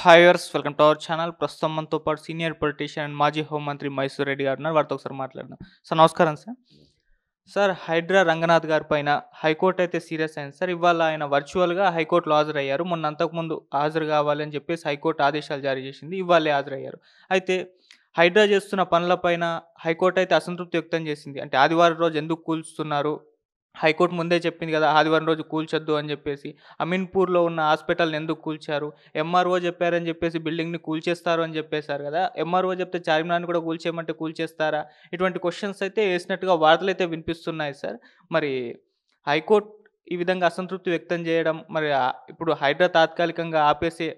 హాయర్స్ welcome to our channel. ప్రస్తుతం మనతో పాటు సీనియర్ పొలిటీషియన్ అండ్ మాజీ హోంమంత్రి మైసూర్ రెడ్డి గారు ఉన్నారు. వారితో ఒకసారి మాట్లాడదాం. సార్ నమస్కారం సార్. సార్ హైడ్రా రంగనాథ్ గారి పైన హైకోర్టు అయితే సీరియస్ అయింది సార్. ఇవాళ ఆయన వర్చువల్‌గా హైకోర్టులో హాజరయ్యారు. మొన్న అంతకుముందు హాజరు కావాలని చెప్పేసి హైకోర్టు ఆదేశాలు జారీ చేసింది. ఇవాళే హాజరయ్యారు. అయితే హైడ్రా చేస్తున్న పనులపైన హైకోర్టు అయితే అసంతృప్తి వ్యక్తం చేసింది. అంటే ఆదివారం రోజు ఎందుకు కూల్చుతున్నారు? హైకోర్టు ముందే చెప్పింది కదా! ఆదివారం రోజు కూల్చొద్దు అని చెప్పేసి. అమీన్‌పూర్‌లో ఉన్న హాస్పిటల్‌ని ఎందుకు కూల్చారు? ఎంఆర్ఓ చెప్పారని చెప్పేసి బిల్డింగ్‌ని కూల్చేస్తారు అని చెప్పేసారు గదా! ఎంఆర్ఓ చెప్తే చార్మినార్‌ని కూడా కూల్చేయమంటే కూల్చేస్తారా? ఇటువంటి క్వెషన్స్ అయితే ఏసినట్టుగా వార్తలైతే వినిపిస్తున్నాయి సార్. మరి హైకోర్టు ఈ విధంగా అసంతృప్తి వ్యక్తం చేయడం మరి ఇప్పుడు హైడ్రా తాత్కాలికంగా ఆపేసే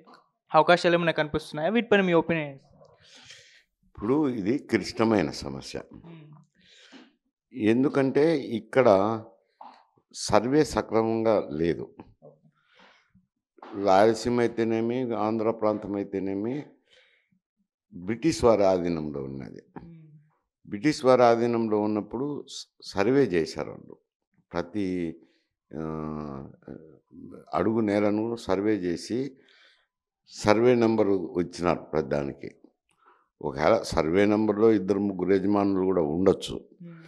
అవకాశాలేమైనా కనిపిస్తున్నాయా? వీటిపైన మీ ఒపీనియన్ ఏంటి? ఇప్పుడు ఇది క్లిష్టమైన సమస్య. హ్మ్. ఎందుకంటే ఇక్కడ సర్వే సక్రమంగా లేదు. రాయలసీమ అయితేనేమి, ఆంధ్ర ప్రాంతం అయితేనేమి బ్రిటిష్ వారి ఆధీనంలో ఉన్నది. హ్మ్. బ్రిటిష్ వారి ఆధీనంలో ఉన్నప్పుడు సర్వే చేశారాళ్ళు. ప్రతి ఆహ్, అడుగు నేలను సర్వే చేసి, సర్వే నంబరు ఇచ్చినారు ప్రతిదానికి. ఒకవేళ సర్వే నంబర్‌లో ఇద్దరు, ముగ్గురు యజమానులు గూడా ఉండొచ్చు. హ్మ్.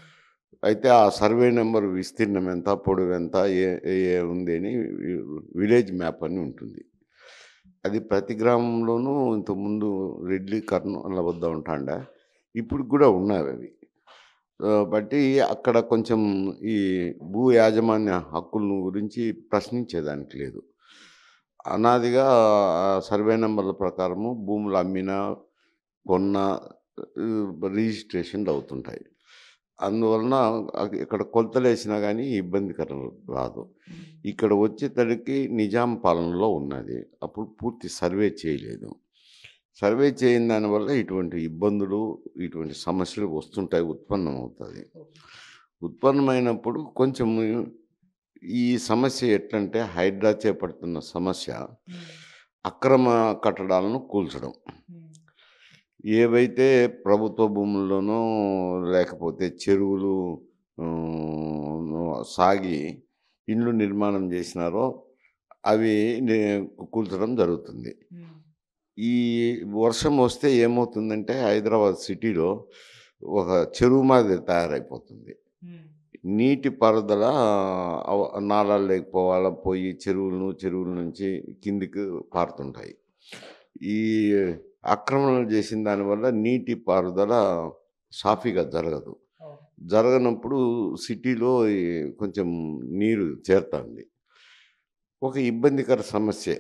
అయితే ఆ సర్వే నంబర్ విస్తీర్ణం ఎంత, పొడవెంత, ఏ ఏ ఉంది అని విలేజ్ మ్యాప్ అని ఉంటుంది. అది ప్రతి గ్రామంలోనూ ఇంతకుముందు రెడ్లి, కర్నూల వద్ద ఉంటాండా. ఇప్పటికి గూడా ఉన్నావవి. బట్టి అక్కడ కొంచెం ఈ భూ యాజమాన్య హక్కులను గురించి ప్రశ్నించేదానికి లేదు. అనాదిగా సర్వే నంబర్ల ప్రకారము భూములు అమ్మినా, కొన్నా రిజిస్ట్రేషన్‌లు అవుతుంటాయి. అందువలన ఇక్కడ కొలతలేసినా గానీ ఇబ్బందికరం రాదు. హ్మ్. ఇక్కడ వచ్చేతలకి నిజాం పాలనలో ఉన్నది. అప్పుడు పూర్తి సర్వే చేయలేదు. సర్వే చేయని దానివల్ల ఇటువంటి ఇబ్బందులు, ఇటువంటి సమస్యలు వస్తుంటాయి, ఉత్పన్నమవుతది. ఓకే. ఉత్పన్నమైనప్పుడు కొంచెం ఈ సమస్య ఎట్లంటే హైడ్రా చేపడుతున్న సమస్య హ్మ్. అక్రమ కట్టడాలను కూల్చడం. హ్మ్. ఏవైతే ప్రభుత్వ భూముల్లోనో లేకపోతే చెరువులు సాగి ఇండ్లు నిర్మాణం చేసినారో అవి నే కూల్చడం జరుగుతుంది. హ్మ్. ఈ వర్షం వస్తే ఏమవుతుందంటే హైదరాబాద్ సిటీలో ఒక చెరువు మాదిరి తయారైపోతుంది. హ్మ్. నీటి పారుదల నాలాల్లోకి పోయి చెరువుల నుంచి కిందికి పారుతుంటాయి. ఈ ఆక్రమణలు చేసిన దానివల్ల నీటి పారుదల సాఫీగా జరగదు. అవును. జరగనప్పుడు సిటీలో కొంచెం నీరు చేరుతుంది. ఒక ఇబ్బందికర సమస్యే.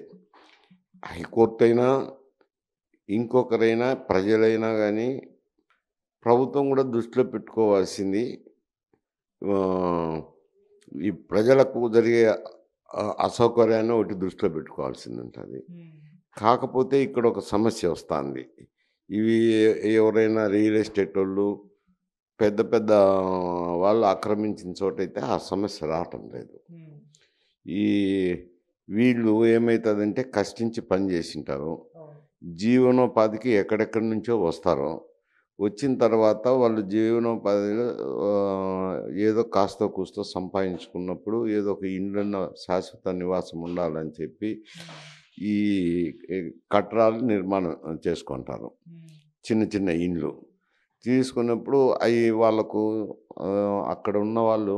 హైకోర్టు అయినా, ఇంకొకరైనా, ప్రజలైనా గానీ ప్రభుత్వం గూడా దృష్టిలో పెట్టుకోవాల్సింది ఆహ్, ఈ ప్రజలకు జరిగే అసౌకర్యాన్ని ఒకటి దృష్టిలో పెట్టుకోవాల్సిందుంటది. హ్మ్. కాకపోతే ఇక్కడొక సమస్య వస్తాంది. ఇవి ఎవరైనా రియల్ ఎస్టేటోళ్ళు, పెద్ద పెద్ద వాళ్ళు ఆక్రమించిన చోటైతే ఆ సమస్య రావటం లేదు. హ్మ్. ఈ వీళ్ళు ఏమైతదంటే కష్టించి పని జేసింటారు. అవును. జీవనోపాధికి ఎక్కడెక్కడి నుంచో వస్తారో, వచ్చిన తర్వాత వాళ్ళు జీవనోపాధిలో ఏదో కాస్తో కూస్తో సంపాదించుకున్నప్పుడు ఏదో ఒక ఇండ్లన్న శాశ్వత నివాసం ఉండాలని చెప్పి హ్మ్. ఈ ఈ కట్టడాలు నిర్మాణం చేసుకుంటారు. హ్మ్. చిన్న చిన్న ఇండ్లు. తీసుకున్నప్పుడు అయి వాళ్ళకు అక్కడ ఉన్నవాళ్ళు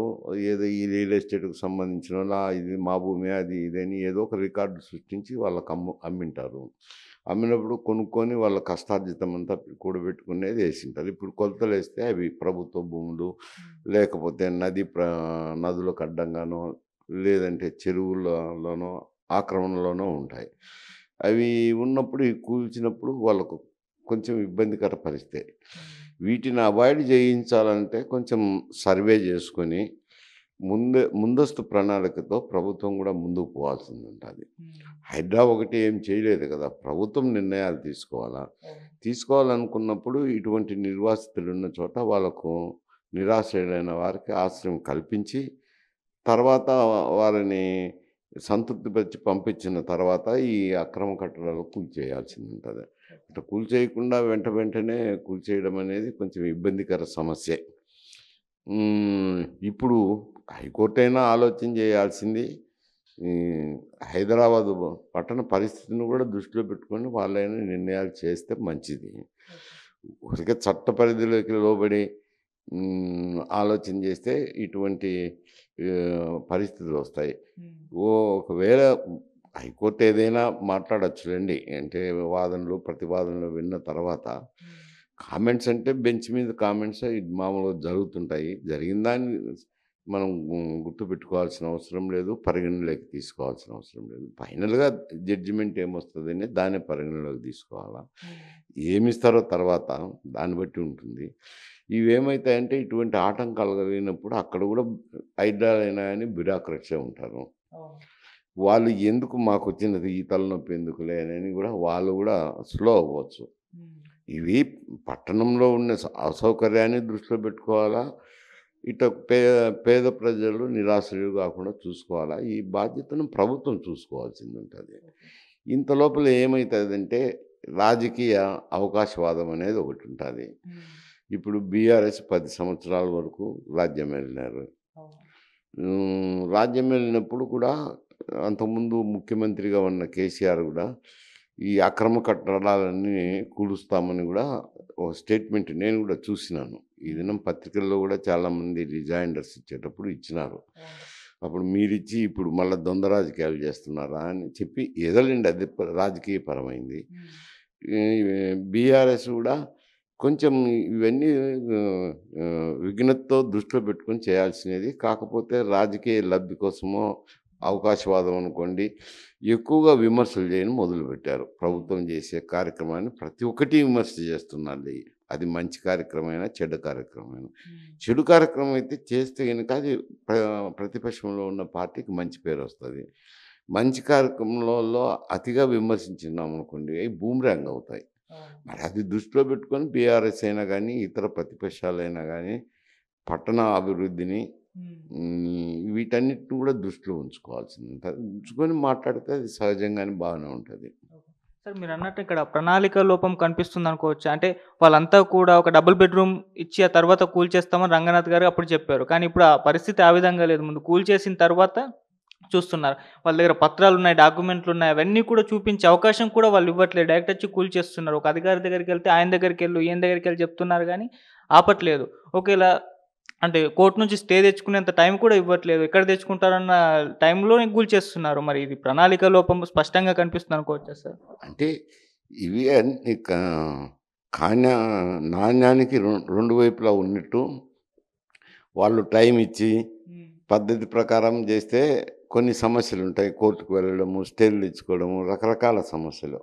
ఏదో ఈ రియల్ ఎస్టేట్‌కి సంబంధించినోళ్ళ ఇది మా భూమే అది ఇది అని ఏదో ఒక రికార్డు సృష్టించి వాళ్ళకి అమ్మింటారు. అమ్మినప్పుడు కొనుక్కొని వాళ్ళ కష్టార్జితం అంతా కూడబెట్టుకునేది ఏసింటారు. ఇప్పుడు కొలతలేస్తే అవి ప్రభుత్వ భూములు, హ్మ్. లేకపోతే నదులకు అడ్డంగానో, లేదంటే చెరువులలోనో, ఆక్రమణలోనో ఉంటాయి. అవి ఉన్నప్పుడు ఈ కూల్చినప్పుడు వాళ్ళకు కొంచెం ఇబ్బందికర పరిస్థితే. హ్మ్. వీటిని అవాయిడ్ చేయించాలంటే కొంచెం సర్వే చేసుకొని, ముందస్తు ప్రణాళికతో ప్రభుత్వం గూడా ముందుకు పోవాల్సిందుంటాది. హ్మ్. హైడ్రా ఒకటి ఏం చేయలేదు కదా! ప్రభుత్వం నిర్ణయాలు తీసుకోవాలా. అవును. తీసుకోవాలనుకున్నప్పుడు ఇటువంటి నిర్వాసితులున్న చోట వాళ్ళకు నిరాశ్రయులైన వారికి ఆశ్రయం కల్పించి, తర్వాత వారిని సంతృప్తిపరిచి పంపించిన తర్వాత ఈ అక్రమ కట్టడాలు కూల్చేయాల్సిందుంటది. ఇట్లా కూల్చేయకుండా వెంటనే కూల్చేయడం అనేది కొంచెం ఇబ్బందికర సమస్యే. హ్మ్. ఇప్పుడు హైకోర్టయినా ఆలోచన చేయాల్సింది ఈ హైదరాబాదు పట్టణ పరిస్థితిని కూడా దృష్టిలో పెట్టుకొని వాళ్ళైనా నిర్ణయాలు చేస్తే మంచిది. ఊరికే చట్ట పరిధిలోకి లోబడి ఆలోచన చేస్తే ఇటువంటి పరిస్థితులు వస్తాయి. ఒకవేళ హైకోర్టు ఏదైనా మాట్లాడొచ్చులెండి. అంటే వాదనలు, ప్రతివాదనలు విన్న తర్వాత కామెంట్స్ అంటే బెంచ్ మీద కామెంట్స్ ఇది మామూలుగా జరుగుతుంటాయి. జరిగిన దాన్ని మనం గుర్తుపెట్టుకోవాల్సిన అవసరం లేదు. పరిగణలోకి తీసుకోవాల్సిన అవసరం లేదు. ఫైనల్‌గా జడ్జిమెంట్ ఏమొస్తదని దాన్నే పరిగణలోకి తీసుకోవాలా. ఏమిస్తారో తర్వాత దాన్ని బట్టి ఉంటుంది. ఇవేమైతాయంటే ఇటువంటి ఆటంకాలు కలిగినప్పుడు అక్కడ కూడా హైడ్రాలైనా గాని బ్యూరోక్రాట్సే ఉంటారు. వాళ్ళు ఎందుకు మాకొచ్చినది ఈ తలనొప్పి ఎందుకులే అని కూడా వాళ్ళు కూడా స్లో అవ్వచ్చు. ఇవి పట్టణంలో ఉన్న అసౌకర్యాన్ని దృష్టిలో పెట్టుకోవాలా. ఇటు పేద ప్రజలు నిరాశ్రయులు కాకుండా చూసుకోవాలా. ఈ బాధ్యతను ప్రభుత్వం చూసుకోవాల్సింది ఉంటుంది. ఇంత లోపల ఏమవుతుందంటే రాజకీయ అవకాశవాదం అనేది ఒకటి ఉంటుంది. ఇప్పుడు బీఆర్ఎస్ 10 సంవత్సరాల వరకు రాజ్యం వెళ్ళినారు. రాజ్యం వెళ్ళినప్పుడు కూడా అంతకుముందు ముఖ్యమంత్రిగా ఉన్న కేసీఆర్ కూడా ఈ అక్రమ కట్టడాలన్నీ కూలుస్తామని కూడా ఒక స్టేట్మెంట్ నేను కూడా చూసినాను. ఈ దినం పత్రికల్లో కూడా చాలామంది రిజైండర్స్ ఇచ్చేటప్పుడు ఇచ్చినారు. అప్పుడు మీరిచ్చి ఇప్పుడు మళ్ళీ ద్వంద్వ రాజకీయాలు చేస్తున్నారా అని చెప్పి ఎదలండి, అది రాజకీయపరమైంది. బీఆర్ఎస్ కూడా కొంచెం ఇవన్నీ విఘ్నతతో దృష్టిలో పెట్టుకొని చేయాల్సినది. కాకపోతే రాజకీయ లబ్ధి కోసమో అవకాశవాదం అనుకోండి ఎక్కువగా విమర్శలు చేయడం మొదలుపెట్టారు. ప్రభుత్వం చేసే కార్యక్రమాన్ని ప్రతి ఒక్కటి విమర్శ చేస్తున్నారు. అది మంచి కార్యక్రమమైనా చెడ్డ కార్యక్రమమైనా. చెడు కార్యక్రమం అయితే చేస్తే కనుక అది ప్రతిపక్షంలో ఉన్న పార్టీకి మంచి పేరు వస్తుంది. మంచి కార్యక్రమంలో అతిగా విమర్శించినాం అనుకోండి అవి బూమ్రాంగ్ అవుతాయి. మరి అది దృష్టిలో పెట్టుకొని బీఆర్ఎస్ అయినా కానీ ఇతర ప్రతిపక్షాలైనా కానీ పట్టణ అభివృద్ధిని వీటన్నిటిని కూడా దృష్టిలో ఉంచుకోవాల్సింది ఉంటుంది. ఉంచుకొని మాట్లాడితే అది సహజంగానే బాగానే ఉంటుంది. సార్ మీరు అన్నట్టు ఇక్కడ ప్రణాళిక లోపం కనిపిస్తుంది అనుకోవచ్చు. అంటే వాళ్ళంతా కూడా ఒక డబుల్ బెడ్రూమ్ ఇచ్చి ఆ తర్వాత కూల్చేస్తామని రంగనాథ్ గారు అప్పుడు చెప్పారు. కానీ ఇప్పుడు ఆ పరిస్థితి ఆ విధంగా లేదు. ముందు కూల్చేసిన తర్వాత చూస్తున్నారు. వాళ్ళ దగ్గర పత్రాలున్నాయి, డాక్యుమెంట్లున్నాయి. అవన్నీ కూడా చూపించే అవకాశం కూడా వాళ్ళు ఇవ్వట్లేదు. డైరెక్ట్ వచ్చి కూల్చేస్తున్నారు. ఒక అధికారి దగ్గరికెళ్తే ఆయన దగ్గరికెళ్ళు, ఈయన దగ్గరికెళ్ళి చెప్తున్నారు గానీ ఆపట్లేదు. ఒకేలా అంటే కోర్టు నుంచి స్టే తెచ్చుకునేంత టైం కూడా ఇవ్వట్లేదు. ఎక్కడ తెచ్చుకుంటారన్న టైంలోనే కూల్చేస్తున్నారు. మరి ఇది ప్రణాళిక లోపం స్పష్టంగా కనిపిస్తుంది అనుకోవచ్చా సార్? అంటే ఇవి అన్ని కాన్యా నాణ్యానికి రెండు వైపులా ఉన్నట్టు వాళ్ళు టైం ఇచ్చి పద్ధతి ప్రకారం చేస్తే కొన్ని సమస్యలు ఉంటాయి. కోర్టుకు వెళ్ళడము, స్టేలు తెచ్చుకోవడము, రకరకాల సమస్యలు.